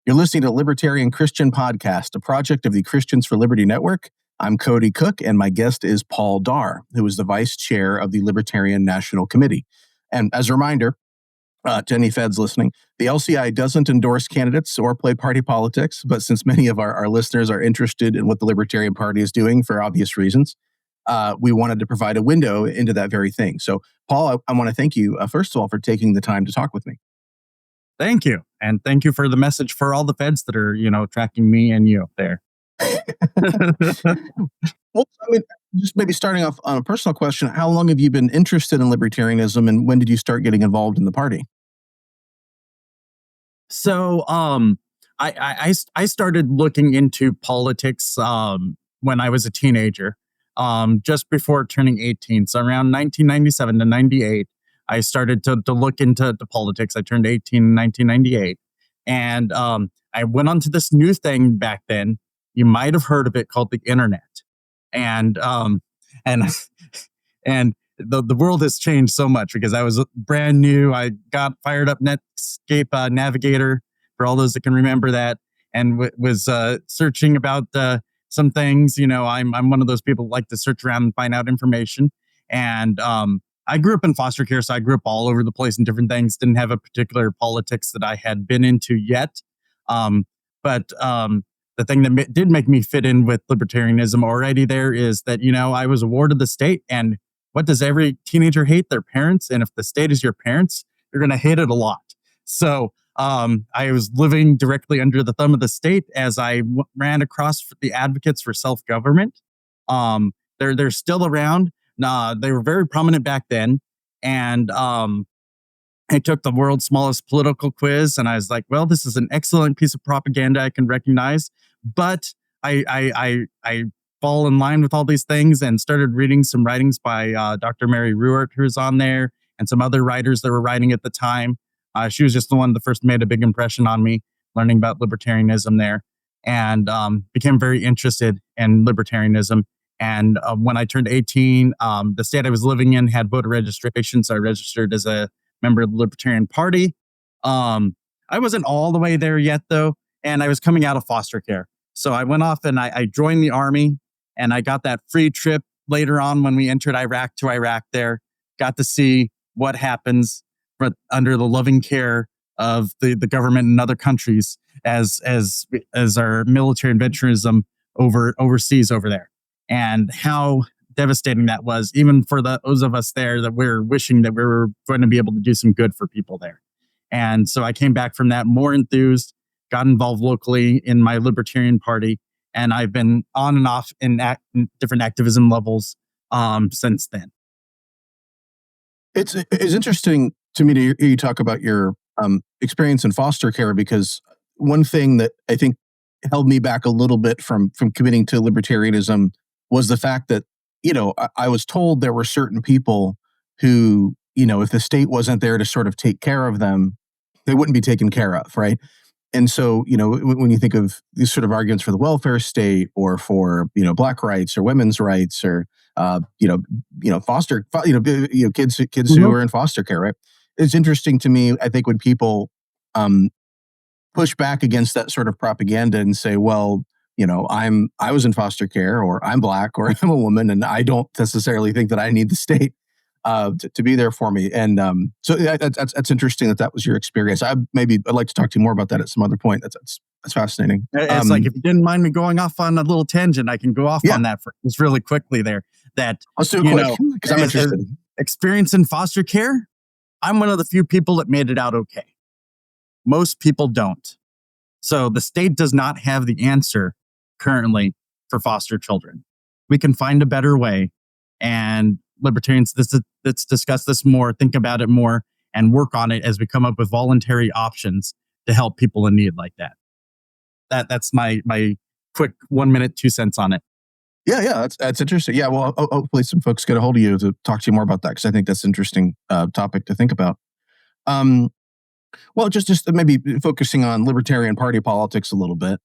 You're listening to Libertarian Christian Podcast, a project of the Christians for Liberty Network. I'm Cody Cook, and my guest is Paul Darr, who is the vice chair of the Libertarian National Committee. And as a reminder, to any feds listening, the LCI doesn't endorse candidates or play party politics, but since many of our listeners are interested in what the Libertarian Party is doing for obvious reasons, we wanted to provide a window into that very thing. So, Paul, I want to thank you, first of all, for taking the time to talk with me. Thank you. And thank you for the message for all the feds that are, tracking me and you there. Well, I mean, just maybe starting off on a personal question, how long have you been interested in libertarianism, and when did you start getting involved in the party? So I started looking into politics when I was a teenager, just before turning 18. So around 1997 to 98, I started to look into politics. I turned 18 in 1998. And I went onto this new thing back then. You might have heard of it, called the internet. And and the world has changed so much because I was brand new. I got fired up Netscape Navigator, for all those that can remember that, and was searching about some things. I'm one of those people who like to search around and find out information. And I grew up in foster care, so I grew up all over the place in different things. Didn't have a particular politics that I had been into yet. But the thing that did make me fit in with libertarianism already there is that, I was awarded the state. And what does every teenager hate? Their parents. And if the state is your parents, you're going to hate it a lot. So I was living directly under the thumb of the state as I ran across the advocates for self-government. They're still around. They were very prominent back then. And I took the world's smallest political quiz, and I was like, well, this is an excellent piece of propaganda I can recognize. But I fall in line with all these things and started reading some writings by Dr. Mary Ruart, who was on there, and some other writers that were writing at the time. She was just the one that first made a big impression on me, learning about libertarianism there, and became very interested in libertarianism. And when I turned 18, the state I was living in had voter registration, so I registered as a member of the Libertarian Party. I wasn't all the way there yet, though, and I was coming out of foster care. So I went off and I joined the Army, and I got that free trip later on when we entered Iraq there. Got to see what happens under the loving care of the government in other countries as our military adventurism overseas over there, and how devastating that was, even for those of us there that we're wishing that we were going to be able to do some good for people there. And so I came back from that more enthused, got involved locally in my Libertarian Party, and I've been on and off in different activism levels since then. It's interesting to me to hear you talk about your experience in foster care, because one thing that I think held me back a little bit from committing to libertarianism was the fact that, I was told there were certain people who, if the state wasn't there to sort of take care of them, they wouldn't be taken care of, right? And so, when you think of these sort of arguments for the welfare state, or for, Black rights or women's rights, or, foster, kids Mm-hmm. who are in foster care, right? It's interesting to me, I think, when people push back against that sort of propaganda and say, well, I was in foster care, or I'm Black, or I'm a woman, and I don't necessarily think that I need the state to be there for me. And so that's interesting that was your experience. I'd like to talk to you more about that at some other point. That's fascinating. It's like, if you didn't mind me going off on a little tangent, I can go off on that for just really quickly there. That, let's do it quick, because I'm interested. Experience in foster care, I'm one of the few people that made it out okay. Most people don't. So the state does not have the answer currently for foster children. We can find a better way, and libertarians, let's discuss this more, think about it more, and work on it as we come up with voluntary options to help people in need like that. That's my quick 1 minute, 2 cents on it. Yeah, that's interesting. Yeah, well, hopefully some folks get a hold of you to talk to you more about that, because I think that's an interesting topic to think about. Well, just maybe focusing on Libertarian Party politics a little bit.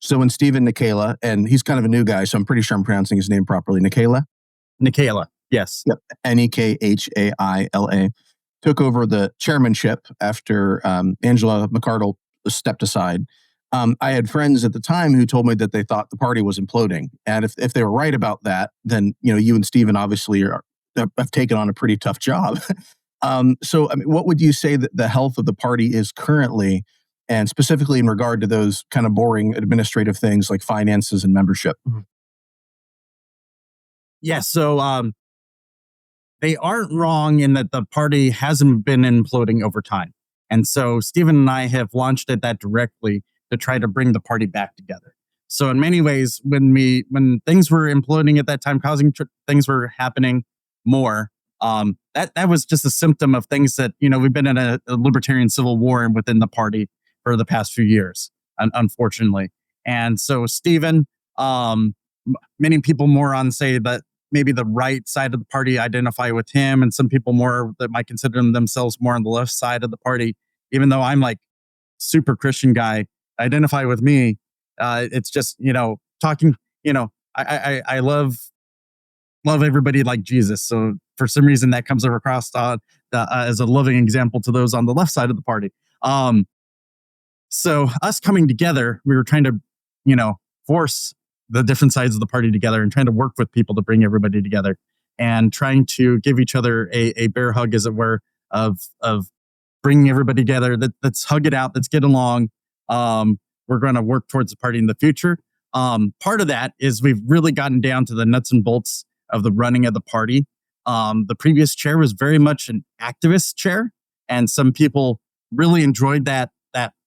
So when Stephen Nikela, and he's kind of a new guy, so I'm pretty sure I'm pronouncing his name properly, Nikela, yes. Yep, Nekhaila, took over the chairmanship after Angela McArdle stepped aside. I had friends at the time who told me that they thought the party was imploding, and if they were right about that, then you and Stephen obviously have taken on a pretty tough job. So, I mean, what would you say that the health of the party is currently, and specifically in regard to those kind of boring administrative things like finances and membership? Yeah, so they aren't wrong in that the party hasn't been imploding over time. And so Stephen and I have launched at that directly to try to bring the party back together. So in many ways, when things were imploding at that time, things were happening more, that was just a symptom of things that, we've been in a libertarian civil war within the party for the past few years, unfortunately. And so Stephen, many people more on say that maybe the right side of the party identify with him, and some people more that might consider themselves more on the left side of the party, even though I'm like super Christian guy, identify with me. It's just, talking, I love everybody like Jesus. So for some reason that comes across as a living example to those on the left side of the party. So us coming together, we were trying to, force the different sides of the party together and trying to work with people to bring everybody together and trying to give each other a bear hug, as it were, of bringing everybody together. Let's hug it out. Let's get along. We're going to work towards the party in the future. Part of that is we've really gotten down to the nuts and bolts of the running of the party. The previous chair was very much an activist chair, and some people really enjoyed that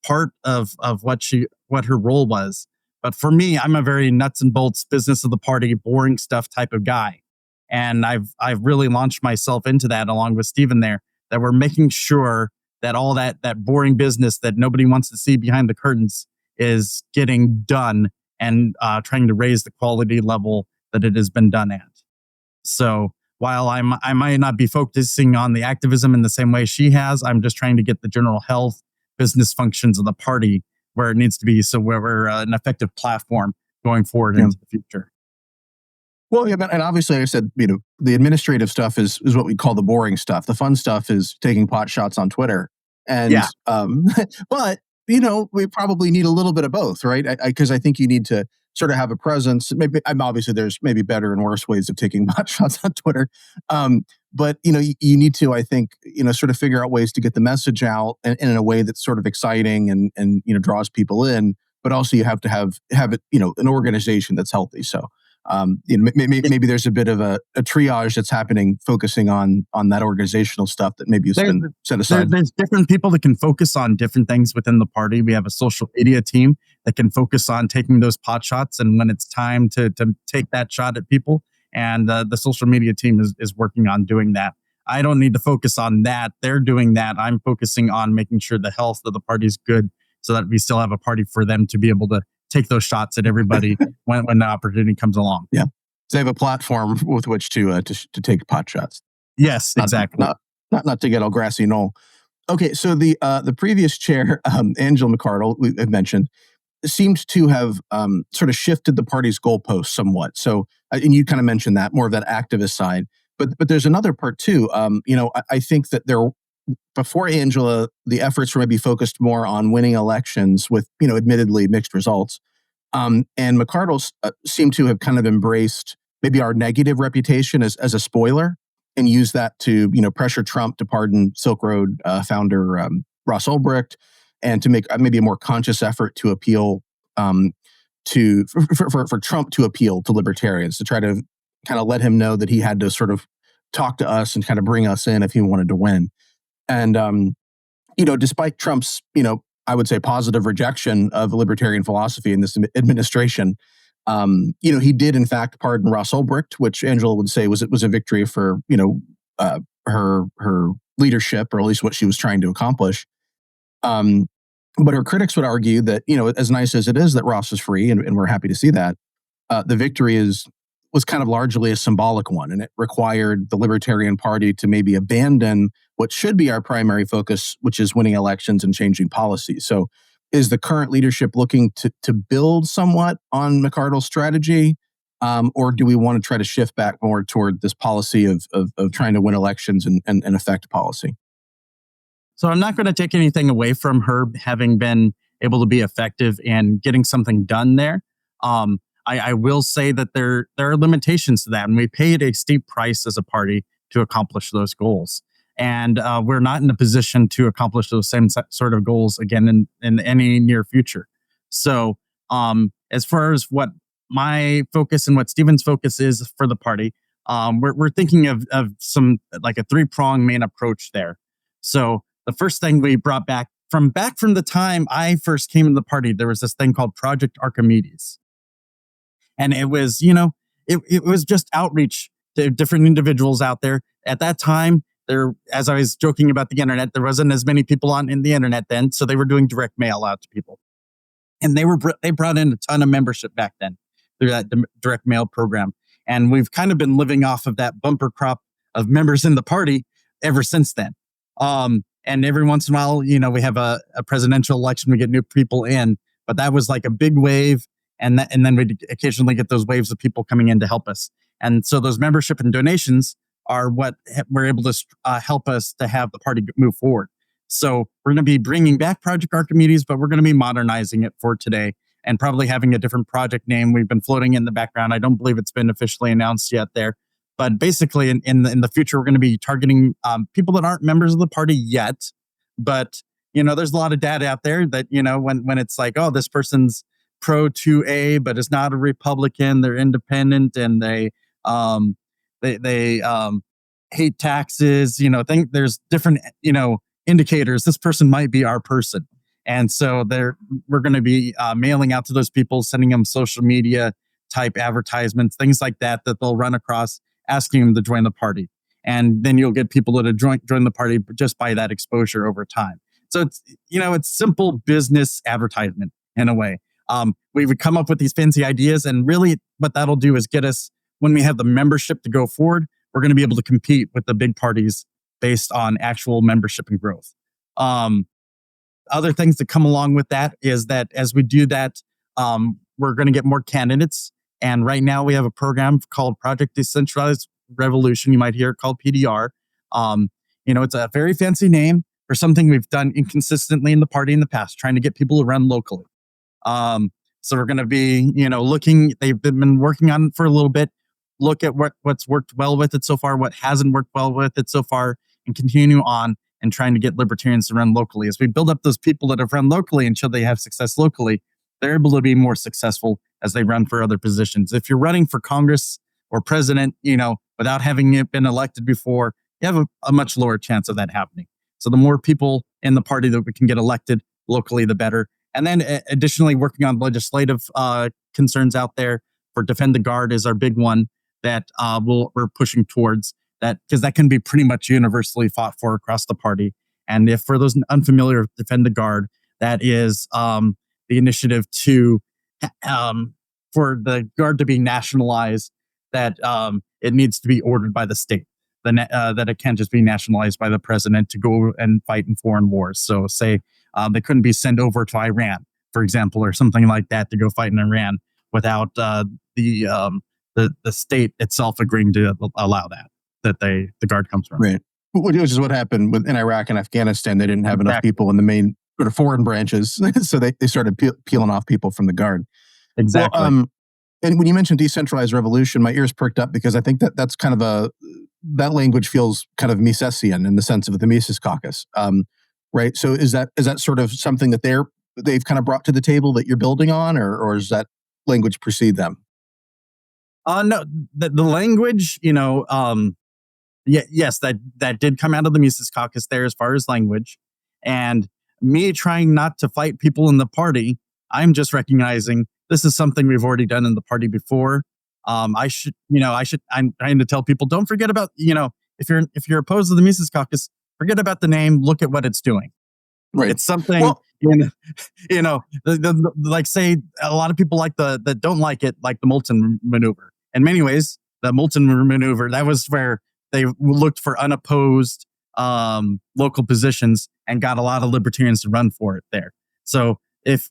part of what her role was. But for me, I'm a very nuts and bolts business of the party, boring stuff type of guy. And I've really launched myself into that along with Stephen there, that we're making sure that all that boring business that nobody wants to see behind the curtains is getting done, and trying to raise the quality level that it has been done at. So while I might not be focusing on the activism in the same way she has, I'm just trying to get the general health business functions of the party where it needs to be, so we're an effective platform going forward into the future. Well, yeah, and obviously, like I said, the administrative stuff is what we call the boring stuff. The fun stuff is taking pot shots on Twitter, and but we probably need a little bit of both, right? Because I think you need to sort of have a presence. Maybe obviously there's maybe better and worse ways of taking pot shots on Twitter, but you need to, I think, sort of figure out ways to get the message out in a way that's sort of exciting and draws people in. But also you have to have it, an organization that's healthy. So maybe there's a bit of a triage that's happening, focusing on that organizational stuff that maybe has been set aside. There's different people that can focus on different things within the party. We have a social media team that can focus on taking those pot shots, and when it's time to take that shot at people, and the social media team is working on doing that. I don't need to focus on that. They're doing that. I'm focusing on making sure the health of the party is good, so that we still have a party for them to be able to take those shots at everybody when the opportunity comes along. Yeah, so they have a platform with which to take pot shots. Yes, exactly. Not to get all grassy knoll. Okay, so the previous chair, Angela McArdle, we had mentioned, seemed to have sort of shifted the party's goalposts somewhat. So, and you kind of mentioned that, more of that activist side. But there's another part too. I think that before Angela, the efforts were maybe focused more on winning elections with, admittedly mixed results. And McArdle seemed to have kind of embraced maybe our negative reputation as a spoiler, and use that to, pressure Trump to pardon Silk Road founder Ross Ulbricht, and to make maybe a more conscious effort to appeal for Trump to appeal to libertarians, to try to kind of let him know that he had to sort of talk to us and kind of bring us in if he wanted to win. And, despite Trump's, I would say positive rejection of libertarian philosophy in this administration, he did in fact pardon Ross Ulbricht, which Angela would say was a victory for, her leadership, or at least what she was trying to accomplish. But her critics would argue that, as nice as it is that Ross is free, and we're happy to see that, the victory was kind of largely a symbolic one, and it required the Libertarian Party to maybe abandon what should be our primary focus, which is winning elections and changing policies. So is the current leadership looking to build somewhat on McArdle's strategy, or do we want to try to shift back more toward this policy of trying to win elections and affect policy? So I'm not going to take anything away from her having been able to be effective in getting something done there. I will say that there are limitations to that, and we paid a steep price as a party to accomplish those goals. And we're not in a position to accomplish those same sort of goals again in any near future. So as far as what my focus and what Stephen's focus is for the party, we're thinking of some like a three-pronged main approach there. So the first thing we brought back from the time I first came in the party, there was this thing called Project Archimedes. And it was, it was just outreach to different individuals out there. At that time, as I was joking about the internet, there wasn't as many people on in the internet then, so they were doing direct mail out to people. And they brought in a ton of membership back then through that direct mail program. And we've kind of been living off of that bumper crop of members in the party ever since then. And every once in a while, we have a presidential election, we get new people in, but that was like a big wave. And then we occasionally get those waves of people coming in to help us. And so those membership and donations are what were able to help us to have the party move forward. So we're going to be bringing back Project Archimedes, but we're going to be modernizing it for today and probably having a different project name. We've been floating in the background. I don't believe it's been officially announced yet there. But basically, in the future, we're going to be targeting people that aren't members of the party yet. But, there's a lot of data out there that, when it's like, oh, this person's pro 2A, but is not a Republican, they're independent, and they hate taxes, think there's different, indicators. This person might be our person. And so we're going to be mailing out to those people, sending them social media type advertisements, things like that they'll run across, asking them to join the party. And then you'll get people to join the party just by that exposure over time. So it's simple business advertisement in a way. We would come up with these fancy ideas, and really what that'll do is get us, when we have the membership to go forward, we're going to be able to compete with the big parties based on actual membership and growth. Other things that come along with that is that as we do that, we're going to get more candidates. And right now we have a program called Project Decentralized Revolution. You might hear it called PDR. It's a very fancy name for something we've done inconsistently in the party in the past, trying to get people to run locally. So we're going to be, looking, they've been working on it for a little bit, look at what's worked well with it so far, what hasn't worked well with it so far, and continue on and trying to get libertarians to run locally. As we build up those people that have run locally and show they have success locally, they're able to be more successful as they run for other positions. If you're running for Congress or president, without having it been elected before, you have a much lower chance of that happening. So the more people in the party that we can get elected locally, the better. And then additionally, working on legislative concerns out there for Defend the Guard is our big one that we're pushing towards, that because that can be pretty much universally fought for across the party. And if for those unfamiliar with Defend the Guard, that is the initiative to for the Guard to be nationalized, that it needs to be ordered by the state, that it can't just be nationalized by the president to go and fight in foreign wars. So say they couldn't be sent over to Iran, for example, or something like that to go fight in Iran without the state itself agreeing to allow that the Guard comes from. Right. Which is what happened in Iraq and Afghanistan. They didn't have enough people in the main sort of foreign branches. So they started peeling off people from the Guard. Exactly. Well, and when you mentioned decentralized revolution, my ears perked up because I think that's kind of that language feels kind of Misesian in the sense of the Mises Caucus. Right. So is that sort of something that they've kind of brought to the table that you're building on, or does that language precede them? No, the language, yes, that did come out of the Mises Caucus there as far as language. And me trying not to fight people in the party, I'm just recognizing this is something we've already done in the party before. I'm trying to tell people, don't forget about, if you're opposed to the Mises Caucus, forget about the name, look at what it's doing. Right. It's something, like say a lot of people that don't like it, like the Moulton maneuver. In many ways, the Moulton maneuver, that was where they looked for unopposed local positions and got a lot of libertarians to run for it there. So if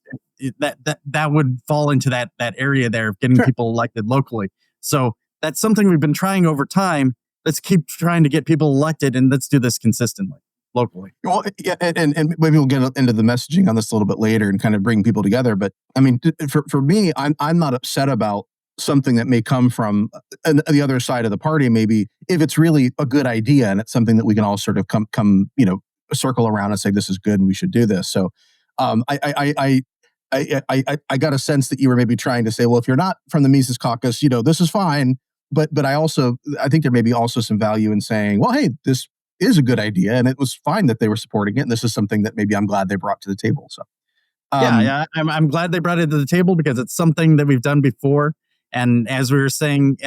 that would fall into that area there of getting people elected locally. So that's something we've been trying over time. Let's keep trying to get people elected, and let's do this consistently. locally. Well, yeah, and maybe we'll get into the messaging on this a little bit later and kind of bring people together. But I mean, for me, I'm not upset about something that may come from the other side of the party. Maybe if it's really a good idea and it's something that we can all sort of come circle around and say this is good and we should do this. So I got a sense that you were maybe trying to say, well, if you're not from the Mises Caucus, this is fine. But I think there may be also some value in saying, well, hey, this is a good idea, and it was fine that they were supporting it. And this is something that maybe I'm glad they brought to the table. So, Yeah, I'm glad they brought it to the table because it's something that we've done before. And as we were saying,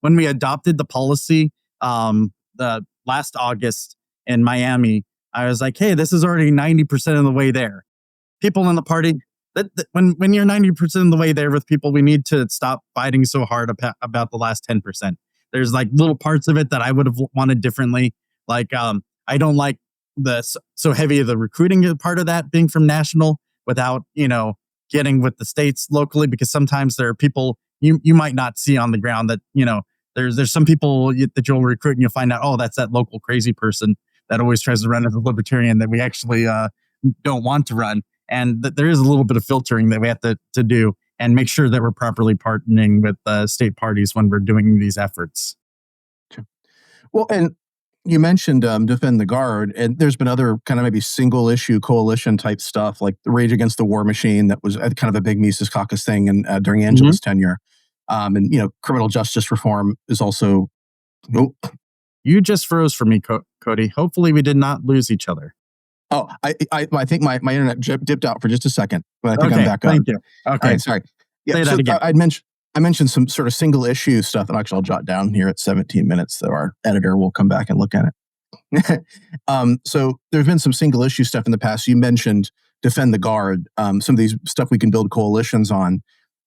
when we adopted the policy the last August in Miami, I was like, hey, this is already 90% of the way there. People in the party, when you're 90% of the way there with people, we need to stop fighting so hard about the last 10%. There's like little parts of it that I would have wanted differently. Like, I don't like the so heavy of the recruiting part of that being from national without, getting with the states locally, because sometimes there are people you might not see on the ground that, there's some people that you'll recruit and you'll find out, oh, that's that local crazy person that always tries to run as a libertarian that we actually don't want to run. And that there is a little bit of filtering that we have to do and make sure that we're properly partnering with state parties when we're doing these efforts. well, and you mentioned defend the guard, and there's been other kind of maybe single issue coalition type stuff like the Rage Against the War Machine that was kind of a big Mises Caucus thing and during Angela's tenure. And criminal justice reform is also. Oh, You just froze for me, Cody. Hopefully, we did not lose each other. oh, I think my internet dipped out for just a second, but I think Okay, I'm back up. thank you. All Okay, right, sorry. Yeah, say so that again. I mentioned some sort of single issue stuff, and actually I'll jot down here at 17 minutes, so our editor will come back and look at it. So there's been some single issue stuff in the past. You mentioned defend the guard, some of these stuff we can build coalitions on,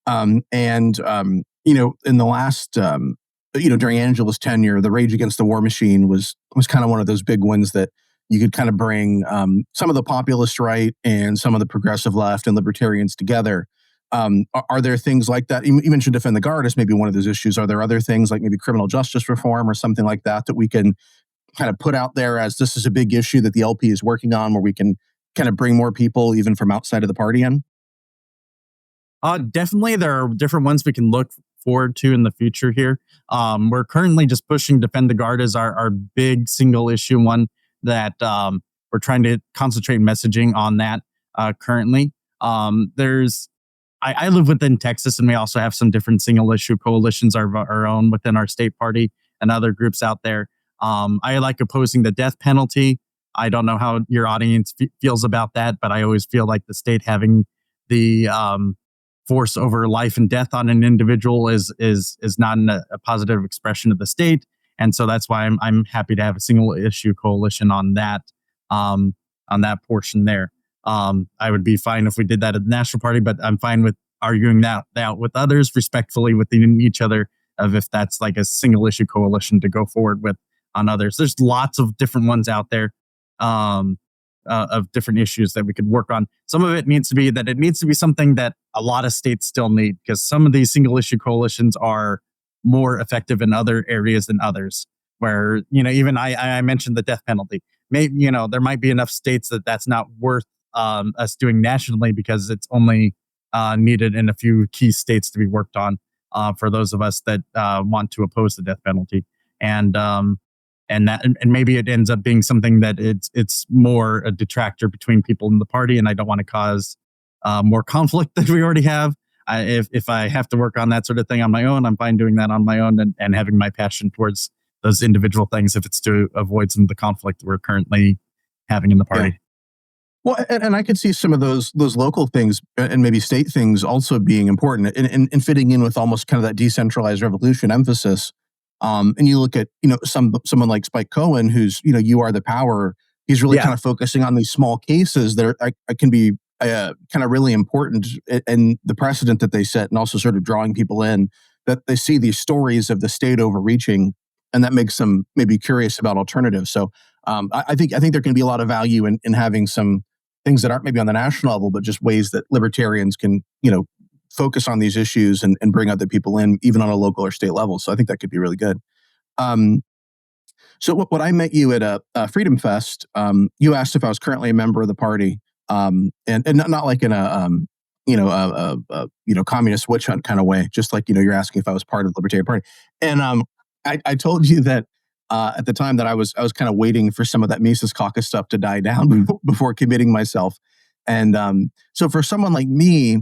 and in the last, during Angela's tenure, the Rage Against the War Machine was kind of one of those big ones that you could kind of bring some of the populist right and some of the progressive left and libertarians together. Are there things like that? You mentioned defend the guard as maybe one of those issues. Are there other things like maybe criminal justice reform or something like that we can kind of put out there as this is a big issue that the LP is working on, where we can kind of bring more people even from outside of the party in? Definitely, there are different ones we can look forward to in the future here. We're currently just pushing defend the guard as our big single issue one that we're trying to concentrate messaging on that currently. I live within Texas, and we also have some different single issue coalitions of our own within our state party and other groups out there. I like opposing the death penalty. I don't know how your audience feels about that, but I always feel like the state having the force over life and death on an individual is not a positive expression of the state, and so that's why I'm happy to have a single issue coalition on that portion there. I would be fine if we did that at the national party, but I'm fine with arguing that out with others respectfully within each other of if that's like a single issue coalition to go forward with on others. There's lots of different ones out there of different issues that we could work on. Some of it needs to be something that a lot of states still need, because some of these single issue coalitions are more effective in other areas than others, where, even I mentioned the death penalty. Maybe, there might be enough states that's not worth us doing nationally, because it's only needed in a few key states to be worked on for those of us that want to oppose the death penalty. And maybe it ends up being something that it's more a detractor between people in the party, and I don't want to cause more conflict than we already have. If I have to work on that sort of thing on my own, I'm fine doing that on my own and having my passion towards those individual things if it's to avoid some of the conflict we're currently having in the party. Yeah. Well, and I could see some of those local things and maybe state things also being important and fitting in with almost kind of that decentralized revolution emphasis. And you look at, someone like Spike Cohen, who's, you are the power. He's really kind of focusing on these small cases that can be kind of really important, and the precedent that they set, and also sort of drawing people in, that they see these stories of the state overreaching, and that makes them maybe curious about alternatives. So I think there can be a lot of value in having some things that aren't maybe on the national level, but just ways that libertarians can, focus on these issues and bring other people in, even on a local or state level. So I think that could be really good. So what I met you at a Freedom Fest, you asked if I was currently a member of the party, and not like in a communist witch hunt kind of way, just like you're asking if I was part of the Libertarian Party, and I told you that at the time that I was kind of waiting for some of that Mises Caucus stuff to die down before committing myself, and so for someone like me,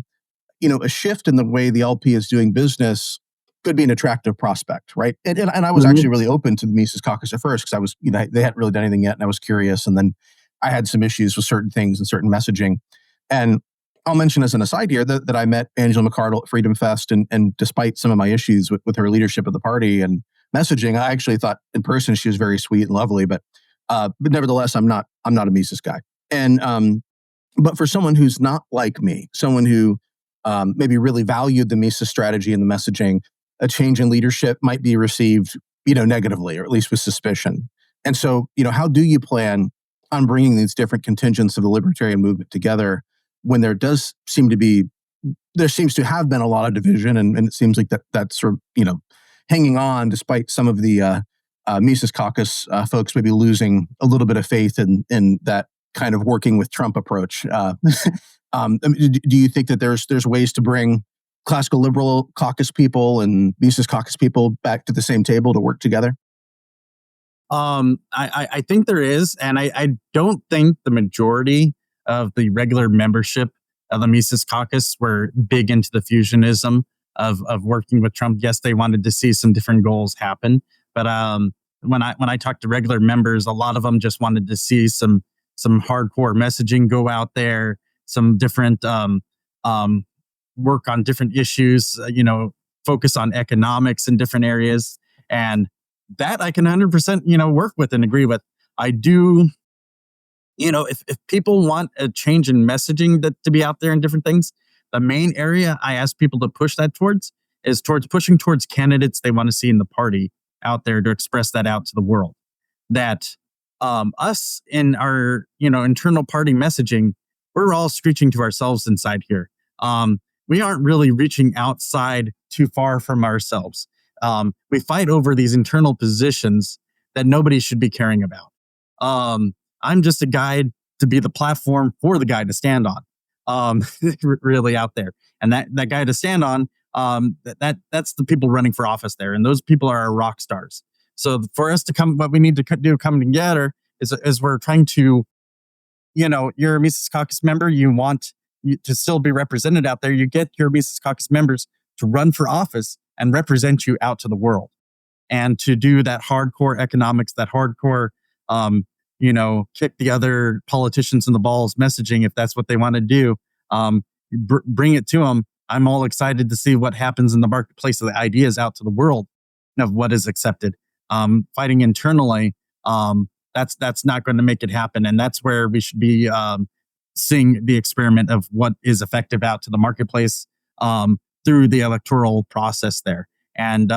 a shift in the way the LP is doing business could be an attractive prospect, right? And I was actually really open to the Mises Caucus at first because I was, they hadn't really done anything yet, and I was curious. And then I had some issues with certain things and certain messaging. And I'll mention as an aside here that I met Angela McArdle at Freedom Fest, and despite some of my issues with her leadership of the party and messaging, I actually thought in person she was very sweet and lovely. But nevertheless, I'm not a Mises guy. And but for someone who's not like me, someone who maybe really valued the Mises strategy and the messaging, a change in leadership might be received, negatively, or at least with suspicion. And so, how do you plan on bringing these different contingents of the libertarian movement together when there seems to have been a lot of division, and it seems like that's sort of, hanging on despite some of the Mises Caucus folks maybe losing a little bit of faith in that kind of working with Trump approach. Do you think that there's ways to bring classical liberal caucus people and Mises Caucus people back to the same table to work together? I think there is, and I don't think the majority of the regular membership of the Mises Caucus were big into the fusionism of working with Trump. Yes, they wanted to see some different goals happen, but when I talked to regular members, a lot of them just wanted to see some hardcore messaging go out there, some different work on different issues, focus on economics in different areas. And that I can 100%, work with and agree with. I do, if people want a change in messaging to be out there in different things, the main area I ask people to push that towards is towards pushing towards candidates they want to see in the party out there to express that out to the world. That us in our, internal party messaging, we're all screeching to ourselves inside here. We aren't really reaching outside too far from ourselves. We fight over these internal positions that nobody should be caring about. I'm just a guide to be the platform for the guy to stand on, really out there. And that guy to stand on, that's the people running for office there. And those people are our rock stars. So for us to what we need to do coming together is we're trying to, you're a Mises Caucus member, you want to still be represented out there. You get your Mises Caucus members to run for office and represent you out to the world, and to do that hardcore economics, that hardcore, kick the other politicians in the balls messaging, if that's what they want to do. Bring it to them. I'm all excited to see what happens in the marketplace of the ideas out to the world of what is accepted. Fighting internally, that's not going to make it happen. And that's where we should be seeing the experiment of what is effective out to the marketplace through the electoral process there. And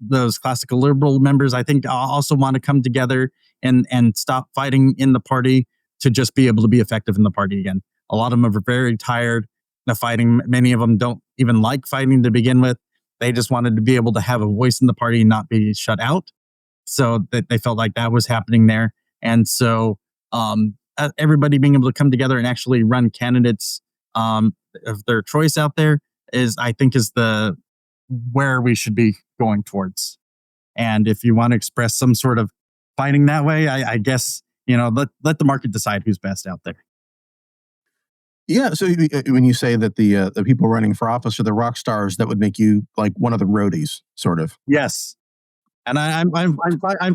those classical liberal members, I think, also want to come together and stop fighting in the party to just be able to be effective in the party again. A lot of them are very tired of fighting. Many of them don't even like fighting to begin with. They just wanted to be able to have a voice in the party and not be shut out. So that they felt like that was happening there. And so everybody being able to come together and actually run candidates of their choice out there is the where we should be going towards. And if you want to express some sort of fighting that way, I guess, let the market decide who's best out there. Yeah. So when you say that the people running for office are the rock stars, that would make you like one of the roadies, sort of. Yes. And I'm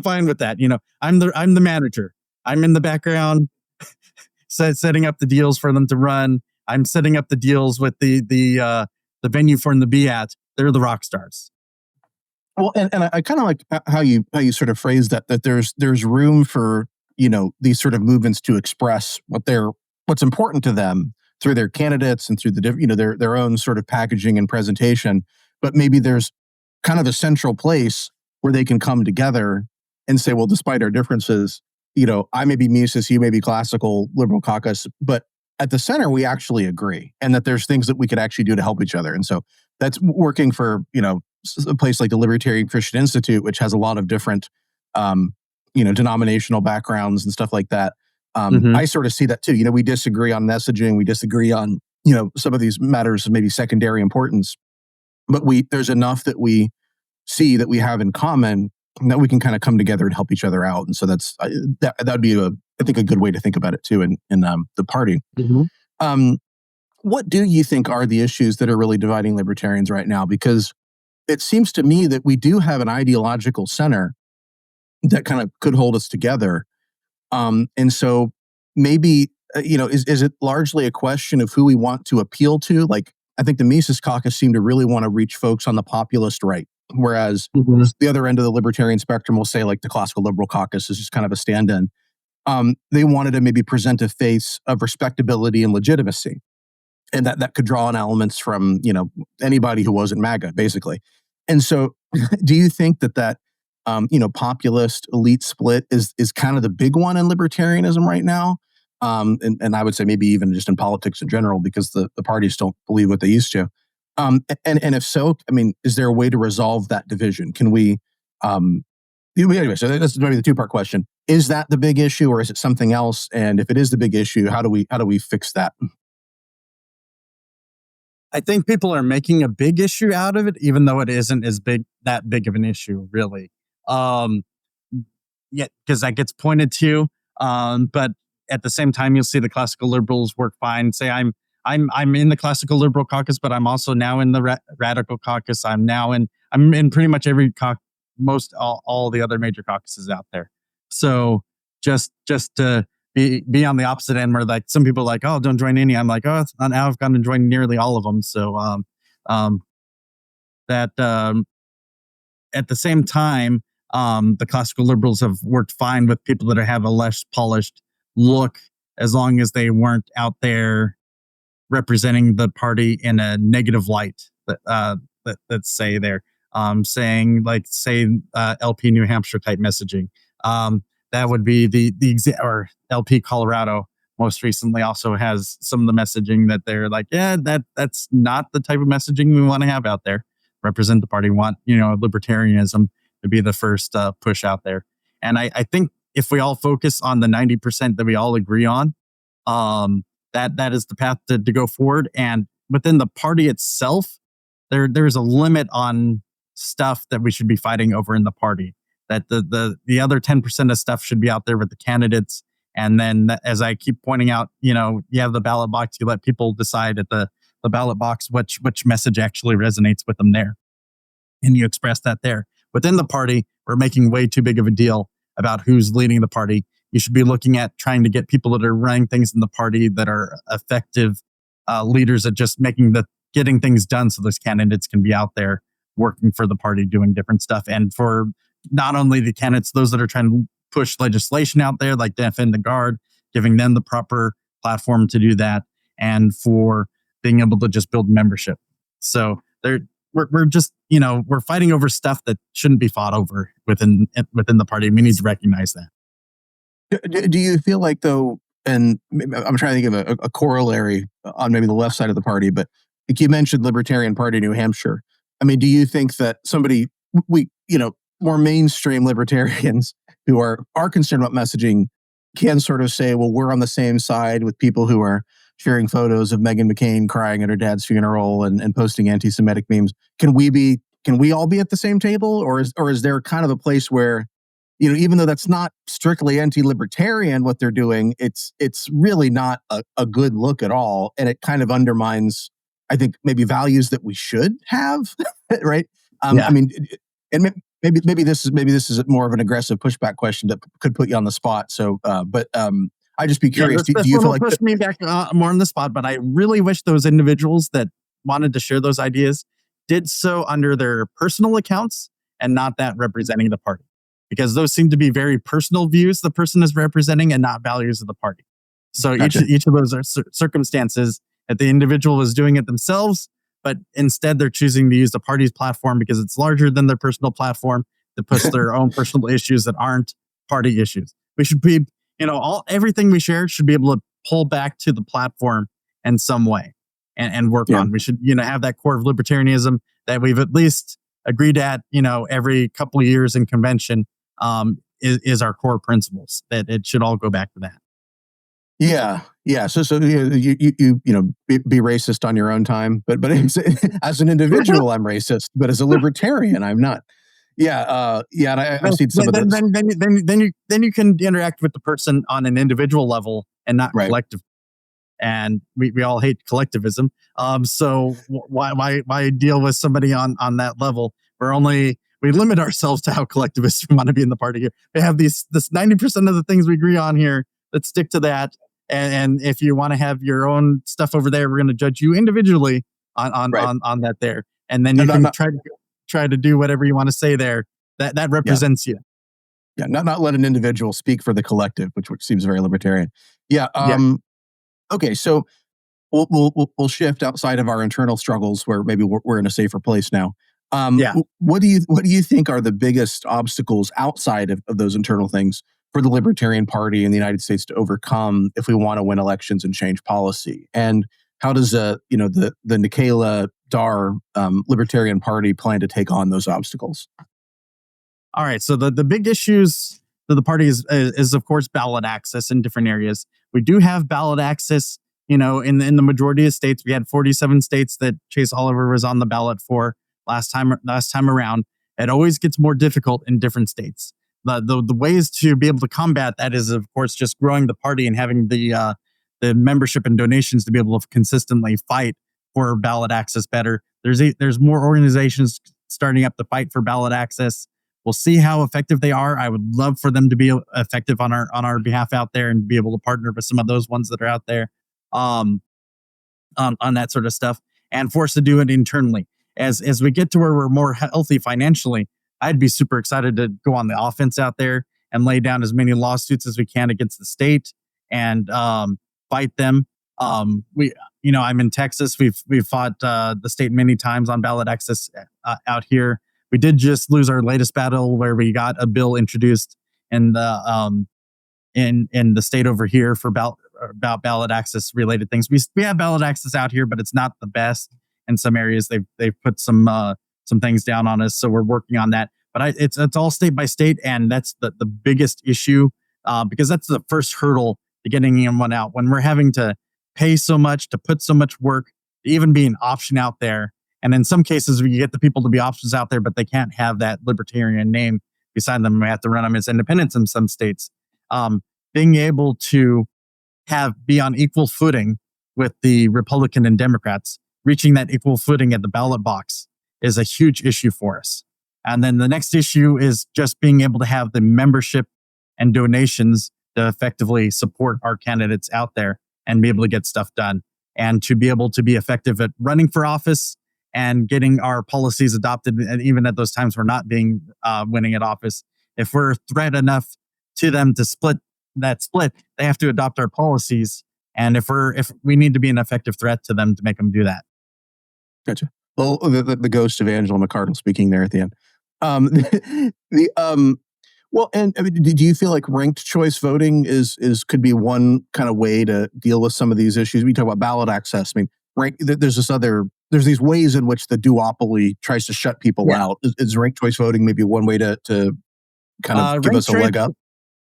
fine with that. I'm the manager. I'm in the background, setting up the deals for them to run. I'm setting up the deals with the venue for them to be at. They're the rock stars. Well, and I kind of like how you sort of phrase that there's room for these sort of movements to express what's important to them through their candidates and through their own sort of packaging and presentation. But maybe there's kind of a central place where they can come together and say, well, despite our differences, I may be Mises, you may be classical liberal caucus, but at the center, we actually agree, and that there's things that we could actually do to help each other. And so that's working for, a place like the Libertarian Christian Institute, which has a lot of different, denominational backgrounds and stuff like that. Mm-hmm. I sort of see that too. We disagree on messaging, we disagree on some of these matters of maybe secondary importance, but there's enough that we see that we have in common that we can kind of come together and help each other out. And so that would be I think a good way to think about it too in the party. Mm-hmm. What do you think are the issues that are really dividing libertarians right now? Because it seems to me that we do have an ideological center that kind of could hold us together. And so maybe, is it largely a question of who we want to appeal to? Like, I think the Mises Caucus seem to really want to reach folks on the populist right, whereas the other end of the libertarian spectrum will say, like, the classical liberal caucus is just kind of a stand-in. They wanted to maybe present a face of respectability and legitimacy, and that could draw on elements from anybody who wasn't MAGA, basically. And so, do you think that populist elite split is kind of the big one in libertarianism right now? And I would say maybe even just in politics in general, because the parties don't believe what they used to. And if so, I mean, is there a way to resolve that division? Can we? Anyway, so that's maybe the two-part question. Is that the big issue, or is it something else? And if it is the big issue, how do we fix that? I think people are making a big issue out of it, even though it isn't that big of an issue, really. Yeah, because that gets pointed to. But at the same time, you'll see the classical liberals work fine. Say I'm in the classical liberal caucus, but I'm also now in the radical caucus. I'm in pretty much every all the other major caucuses out there. So just to be on the opposite end, where like some people are like, oh, don't join any. I'm like, oh, now I've gone to join nearly all of them. So at the same time, the classical liberals have worked fine with people that have a less polished look, as long as they weren't out there representing the party in a negative light. Let's say they're saying LP New Hampshire type messaging. That would be or LP Colorado most recently also has some of the messaging that they're like, yeah, that's not the type of messaging we want to have out there. Represent the party. We want libertarianism to be the first push out there. And I think if we all focus on the 90% that we all agree on, that is the path to go forward. And within the party itself, there's a limit on stuff that we should be fighting over in the party. That the other 10% of stuff should be out there with the candidates. And then, as I keep pointing out, you have the ballot box. You let people decide at the ballot box which message actually resonates with them there, and you express that there. Within the party, we're making way too big of a deal about who's leading the party. You should be looking at trying to get people that are running things in the party that are effective leaders at just getting things done, so those candidates can be out there working for the party, doing different stuff. And for not only the candidates, those that are trying to push legislation out there, like Defend the Guard, giving them the proper platform to do that, and for being able to just build membership. So we're just, we're fighting over stuff that shouldn't be fought over within the party. We need to recognize that. Do you feel like, though, and I'm trying to think of a corollary on maybe the left side of the party, but like you mentioned Libertarian Party New Hampshire. I mean, do you think that more mainstream libertarians who are concerned about messaging can sort of say, well, we're on the same side with people who are sharing photos of Meghan McCain crying at her dad's funeral and posting anti-Semitic memes? Can we all be at the same table? Or is there kind of a place where, even though that's not strictly anti-libertarian what they're doing, it's really not a good look at all. And it kind of undermines, I think, maybe values that we should have, right? Yeah. I mean, and maybe this is more of an aggressive pushback question that could put you on the spot. So, but I'd just be curious. Yeah, do you feel like push me back more on the spot? But I really wish those individuals that wanted to share those ideas did so under their personal accounts and not that representing the party, because those seem to be very personal views the person is representing and not values of the party. So gotcha. each of those are circumstances that the individual is doing it themselves, but instead they're choosing to use the party's platform because it's larger than their personal platform to push their own personal issues that aren't party issues. We should be, everything we share should be able to pull back to the platform in some way and work on. We should, have that core of libertarianism that we've at least agreed at, every couple of years in convention, is our core principles. That it should all go back to that. Yeah, yeah. So be racist on your own time, but as an individual, I'm racist, but as a libertarian, I'm not. Yeah, yeah. And I've seen some of Then, this. then you can interact with the person on an individual level and not Right. collective. And we all hate collectivism. So why deal with somebody on that level? We limit ourselves to how collectivists we want to be in the party here. We have this 90% of the things we agree on here. Let's stick to that. And if you want to have your own stuff over there, we're going to judge you individually Right. on that there. And then No, you can not try to do whatever you want to say there. That yeah, represents you. yeah. Not let an individual speak for the collective, which seems very libertarian. Yeah. Yeah. Okay. So we'll shift outside of our internal struggles, where maybe we're in a safer place now. Yeah. What do you think are the biggest obstacles outside of those internal things for the Libertarian Party in the United States to overcome if we want to win elections and change policy? And how does the Nikayla Darr Libertarian Party plan to take on those obstacles? All right. So the big issues to the party is of course ballot access in different areas. We do have ballot access, in the majority of states. We had 47 states that Chase Oliver was on the ballot for last time around. It always gets more difficult in different states. The ways to be able to combat that is, of course, just growing the party and having the membership and donations to be able to consistently fight for ballot access better. There's more organizations starting up to fight for ballot access. We'll see how effective they are. I would love for them to be effective on our behalf out there and be able to partner with some of those ones that are out there on that sort of stuff, and forced to do it internally. As we get to where we're more healthy financially, I'd be super excited to go on the offense out there and lay down as many lawsuits as we can against the state and fight them. I'm in Texas. We've fought the state many times on ballot access out here. We did just lose our latest battle where we got a bill introduced in the in the state over here for about ballot access related things. We have ballot access out here, but it's not the best in some areas. They've put some things down on us, so we're working on that. But it's all state by state, and that's the biggest issue because that's the first hurdle to getting anyone out. When we're having to pay so much, to put so much work, to even be an option out there. And in some cases, we get the people to be options out there, but they can't have that libertarian name beside them. We have to run them as independents in some states. Being able to be on equal footing with the Republican and Democrats, reaching that equal footing at the ballot box is a huge issue for us. And then the next issue is just being able to have the membership and donations to effectively support our candidates out there and be able to get stuff done, and to be able to be effective at running for office and getting our policies adopted. And even at those times we're not being winning at office, if we're a threat enough to them to split, they have to adopt our policies. And if we need to be an effective threat to them to make them do that. Gotcha. Well, the ghost of Angela McArdle speaking there at the end. Well, and I mean, do you feel like ranked choice voting could be one kind of way to deal with some of these issues? We talk about ballot access. I mean, there's these ways in which the duopoly tries to shut people out. Is ranked choice voting maybe one way to kind of give us a leg up?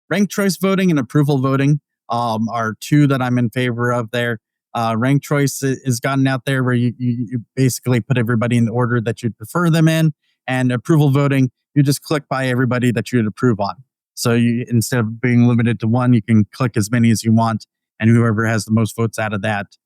Ranked choice voting and approval voting are two that I'm in favor of there. Ranked choice is gotten out there where you basically put everybody in the order that you'd prefer them in, and approval voting, you just click by everybody that you'd approve on. So instead of being limited to one, you can click as many as you want, and whoever has the most votes out of that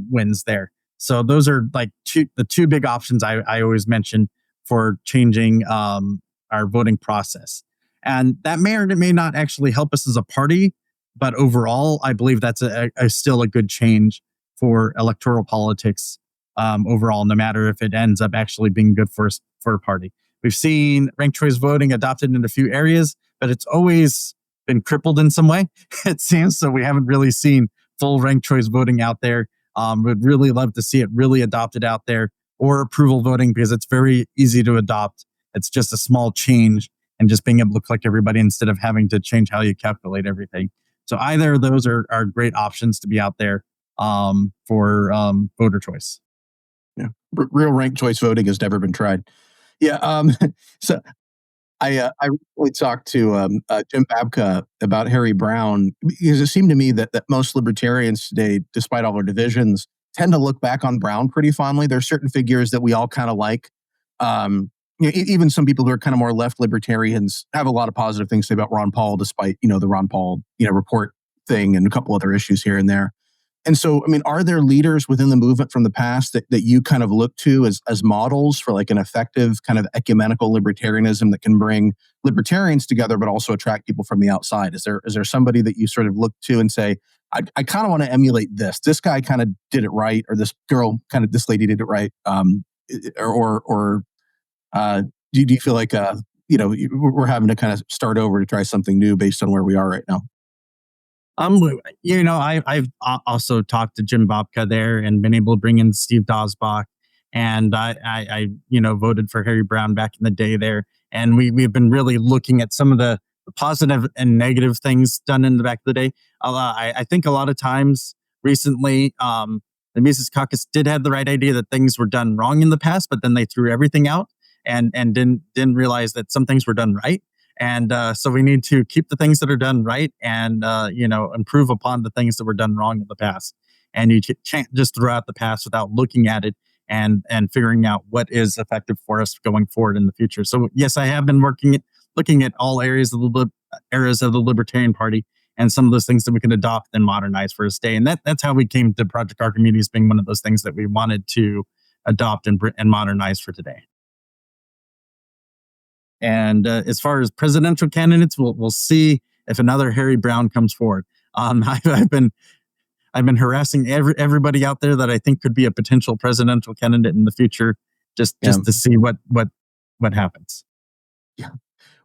wins there. So those are like the two big options I always mention for changing our voting process. And that may or may not actually help us as a party, but overall, I believe that's still a good change for electoral politics overall, no matter if it ends up actually being good for a party. We've seen ranked choice voting adopted in a few areas, but it's always been crippled in some way, it seems. So we haven't really seen full ranked choice voting out there. Would really love to see it really adopted out there, or approval voting, because it's very easy to adopt. It's just a small change, and just being able to click everybody instead of having to change how you calculate everything. So either of those are great options to be out there for voter choice. Yeah, real ranked choice voting has never been tried. Yeah. So I recently talked to Jim Babka about Harry Brown because it seemed to me that most libertarians today, despite all their divisions, tend to look back on Brown pretty fondly. There are certain figures that we all kind of like. Even some people who are kind of more left libertarians have a lot of positive things to say about Ron Paul, despite the Ron Paul report thing and a couple other issues here and there. And so, I mean, are there leaders within the movement from the past that you kind of look to as models for like an effective kind of ecumenical libertarianism that can bring libertarians together, but also attract people from the outside? Is there somebody that you sort of look to and say, I kind of want to emulate this? This guy kind of did it right, or this lady did it right, or do you feel like we're having to kind of start over to try something new based on where we are right now? I've also talked to Jim Babka there and been able to bring in Steve Dosbach, and I voted for Harry Brown back in the day there, and we've been really looking at some of the positive and negative things done in the back of the day. I think a lot of times recently, the Mises Caucus did have the right idea that things were done wrong in the past, but then they threw everything out and didn't realize that some things were done right. And so we need to keep the things that are done right and, improve upon the things that were done wrong in the past. And you can't just throw out the past without looking at it and figuring out what is effective for us going forward in the future. So, yes, I have been looking at all areas of the Libertarian Party and some of those things that we can adopt and modernize for us today. And that's how we came to Project Archimedes being one of those things that we wanted to adopt and modernize for today. And as far as presidential candidates, we'll see if another Harry Brown comes forward. I've been harassing everybody out there that I think could be a potential presidential candidate in the future, just to see what happens. Yeah.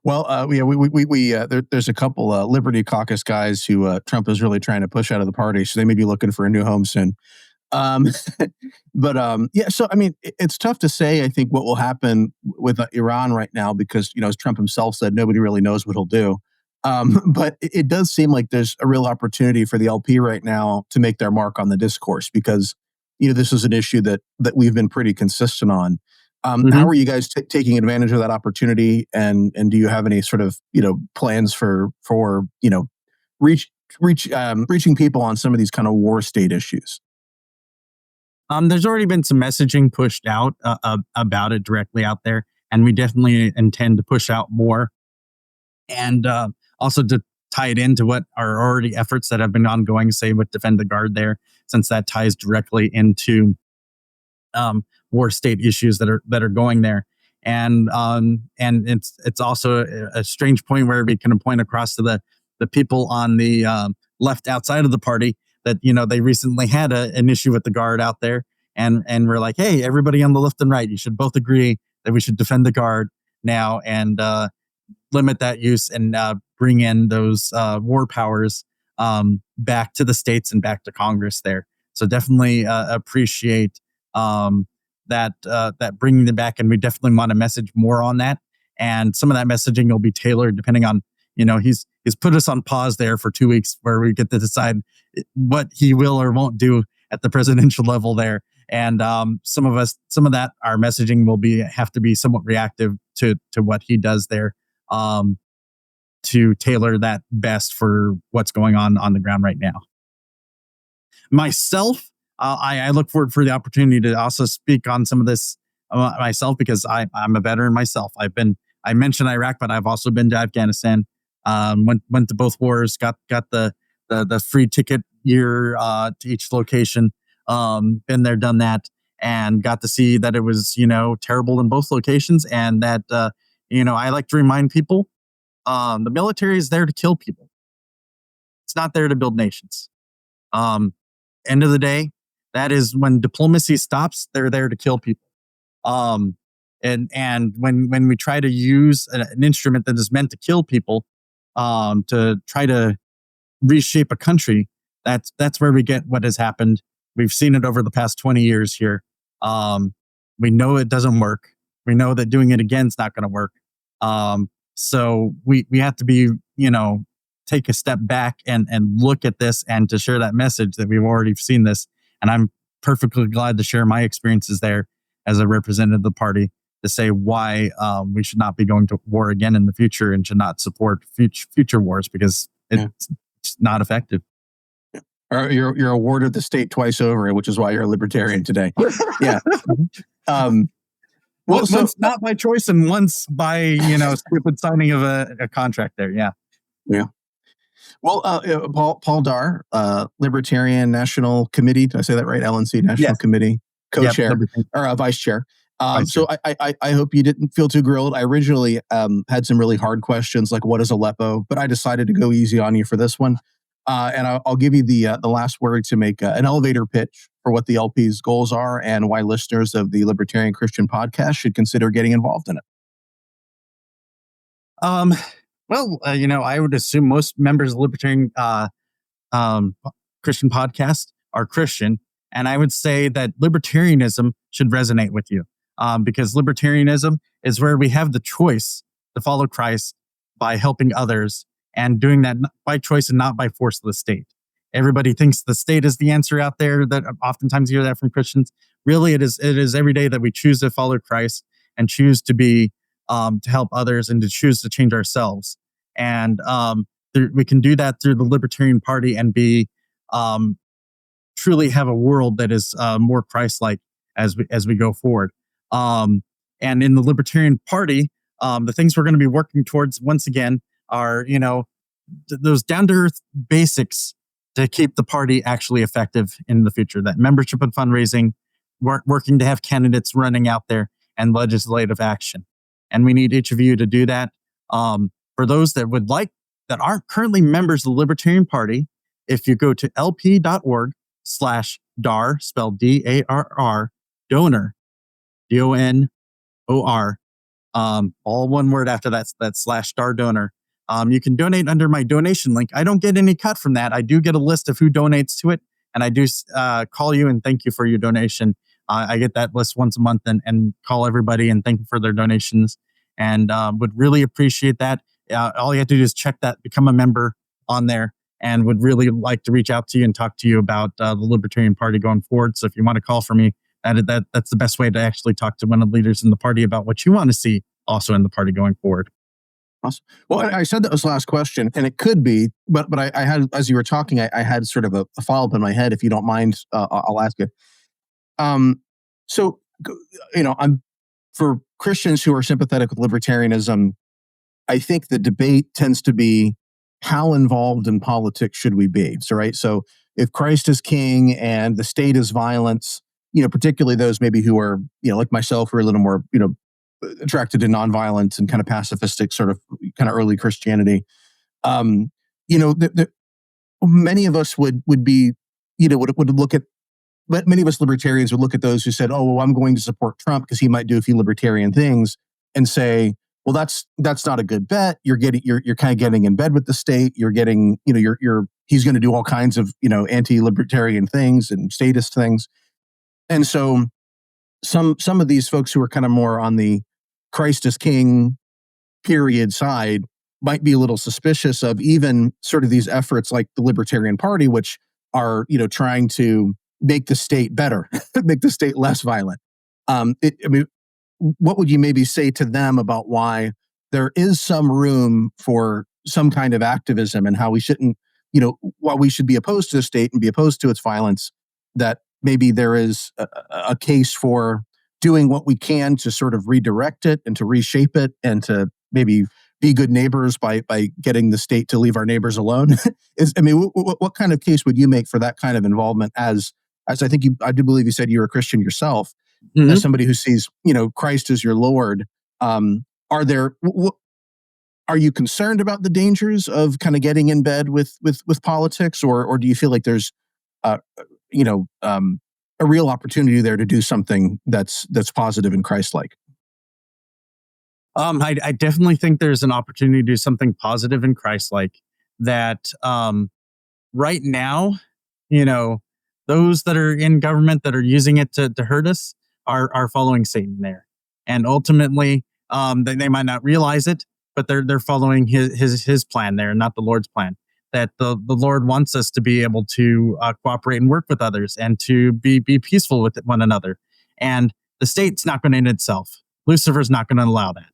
Well, there's a couple Liberty Caucus guys who Trump is really trying to push out of the party, so they may be looking for a new home soon. So I mean, it's tough to say, I think, what will happen with Iran right now, because, as Trump himself said, nobody really knows what he'll do. But it does seem like there's a real opportunity for the LP right now to make their mark on the discourse, because, this is an issue that we've been pretty consistent on. How are you guys taking advantage of that opportunity? And do you have any sort of, plans for reaching people on some of these kind of war state issues? There's already been some messaging pushed out about it directly out there, and we definitely intend to push out more, and also to tie it into what are already efforts that have been ongoing, say with Defend the Guard there, since that ties directly into war state issues that are going there, and it's also a strange point where we can point across to the people on the left outside of the party that, they recently had an issue with the Guard out there, and we're like, hey, everybody on the left and right, you should both agree that we should defend the Guard now and limit that use and bring in those war powers back to the states and back to Congress there. So definitely appreciate that bringing them back, and we definitely want to message more on that. And some of that messaging will be tailored depending on, he's put us on pause there for 2 weeks where we get to decide what he will or won't do at the presidential level there. And some of that, our messaging will have to be somewhat reactive to what he does there, to tailor that best for what's going on the ground right now. Myself, I look forward for the opportunity to also speak on some of this myself, because I'm a veteran myself. I mentioned Iraq, but I've also been to Afghanistan. Went to both wars, got the free ticket year to each location. Been there, done that, and got to see that it was, terrible in both locations. And that, I like to remind people, the military is there to kill people. It's not there to build nations. End of the day, that is when diplomacy stops, they're there to kill people. And when we try to use an instrument that is meant to kill people, to try to reshape a country, that's where we get what has happened. We've seen it over the past 20 years here. We know it doesn't work. We know that doing it again is not going to work. So we have to be, take a step back and look at this, and to share that message that we've already seen this. And I'm perfectly glad to share my experiences there as a representative of the party, to say why we should not be going to war again in the future and should not support future wars because it's not effective. Or you're awarded the state twice over, which is why you're a libertarian today. Yeah. Once not by choice and once by stupid signing of a contract there. Yeah. Well, Paul Darr, Libertarian National Committee. Did I say that right? LNC National Committee co-chair or vice chair. So I hope you didn't feel too grilled. I originally had some really hard questions like what is Aleppo, but I decided to go easy on you for this one. And I'll give you the last word to make an elevator pitch for what the LP's goals are and why listeners of the Libertarian Christian podcast should consider getting involved in it. Well, I would assume most members of the Libertarian Christian podcast are Christian. And I would say that libertarianism should resonate with you because libertarianism is where we have the choice to follow Christ by helping others and doing that by choice and not by force of the state. Everybody thinks the state is the answer out there. That oftentimes you hear that from Christians. Really, it is every day that we choose to follow Christ and choose to be to help others and to choose to change ourselves. And we can do that through the Libertarian Party and be truly have a world that is more Christ-like as we go forward. And in the Libertarian Party, the things we're going to be working towards once again are those down-to-earth basics to keep the party actually effective in the future. That membership and fundraising, working to have candidates running out there, and legislative action. And we need each of you to do that. For those that aren't currently members of the Libertarian Party, if you go to lp.org/Darr, spelled DARR, donor, DONOR, all one word after that's /Darr donor. You can donate under my donation link. I don't get any cut from that. I do get a list of who donates to it, and I do call you and thank you for your donation. I get that list once a month and call everybody and thank them for their donations, and would really appreciate that. All you have to do is check that, become a member on there, and would really like to reach out to you and talk to you about the Libertarian Party going forward. So if you want to call for me, that's the best way to actually talk to one of the leaders in the party about what you want to see also in the party going forward. Awesome. Well, I said that was the last question, and it could be, but I had, as you were talking, I had sort of a follow-up in my head. If you don't mind, I'll ask it. So, I'm for Christians who are sympathetic with libertarianism, I think the debate tends to be how involved in politics should we be? So if Christ is king and the state is violence, particularly those maybe who are, like myself, who are a little more, attracted to nonviolence and kind of pacifistic sort of kind of early Christianity. Many of us would be, would look at, but many of us libertarians would look at those who said, "Oh, well, I'm going to support Trump because he might do a few libertarian things," and say, "Well, that's not a good bet. You're kind of getting in bed with the state. You're getting, he's going to do all kinds of, anti-libertarian things and statist things." And so some of these folks who are kind of more on the Christ is king period side might be a little suspicious of even sort of these efforts like the Libertarian Party, which are, trying to make the state better, make the state less violent. What would you maybe say to them about why there is some room for some kind of activism and how we shouldn't, while we should be opposed to the state and be opposed to its violence, that maybe there is a case for doing what we can to sort of redirect it and to reshape it and to maybe be good neighbors by getting the state to leave our neighbors alone? What kind of case would you make for that kind of involvement as I think I do believe you said you're a Christian yourself, mm-hmm. as somebody who sees, Christ as your Lord. Are you concerned about the dangers of kind of getting in bed with politics, or do you feel like there's a real opportunity there to do something that's positive and Christ-like? I definitely think there's an opportunity to do something positive and Christ-like that right now, those that are in government that are using it to hurt us are following Satan there. And ultimately, they might not realize it, but they're following his plan there, not the Lord's plan. That the Lord wants us to be able to cooperate and work with others and to be peaceful with one another. And the state's not going to end itself. Lucifer's not going to allow that.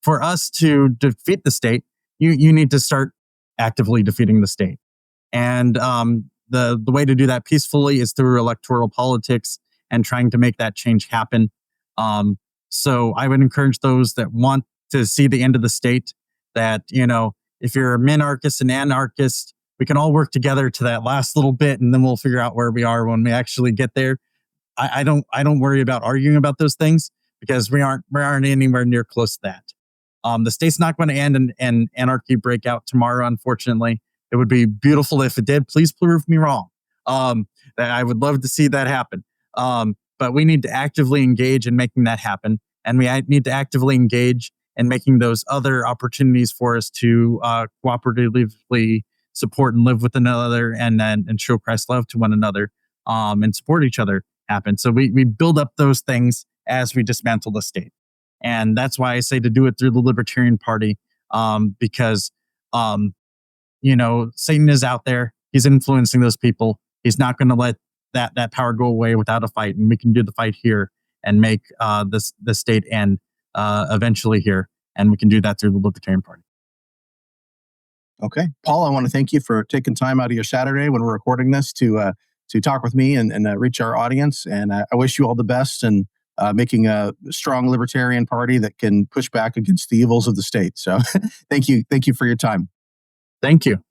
For us to defeat the state, you need to start actively defeating the state. And the way to do that peacefully is through electoral politics and trying to make that change happen. So I would encourage those that want to see the end of the state that, if you're a minarchist and anarchist, we can all work together to that last little bit, and then we'll figure out where we are when we actually get there. I don't worry about arguing about those things because we aren't anywhere near close to that. The state's not going to end and anarchy break out tomorrow, unfortunately. It would be beautiful if it did. Please prove me wrong. That I would love to see that happen. But we need to actively engage in making that happen. And we need to actively engage in making those other opportunities for us to cooperatively support and live with another and show Christ's love to one another and support each other happen. So we build up those things as we dismantle the state. And that's why I say to do it through the Libertarian Party, because, Satan is out there. He's influencing those people. He's not going to let that power go away without a fight. And we can do the fight here and make the state end eventually here. And we can do that through the Libertarian Party. Okay. Paul, I want to thank you for taking time out of your Saturday when we're recording this to talk with me and reach our audience. And I wish you all the best and making a strong Libertarian Party that can push back against the evils of the state. So thank you. Thank you for your time. Thank you.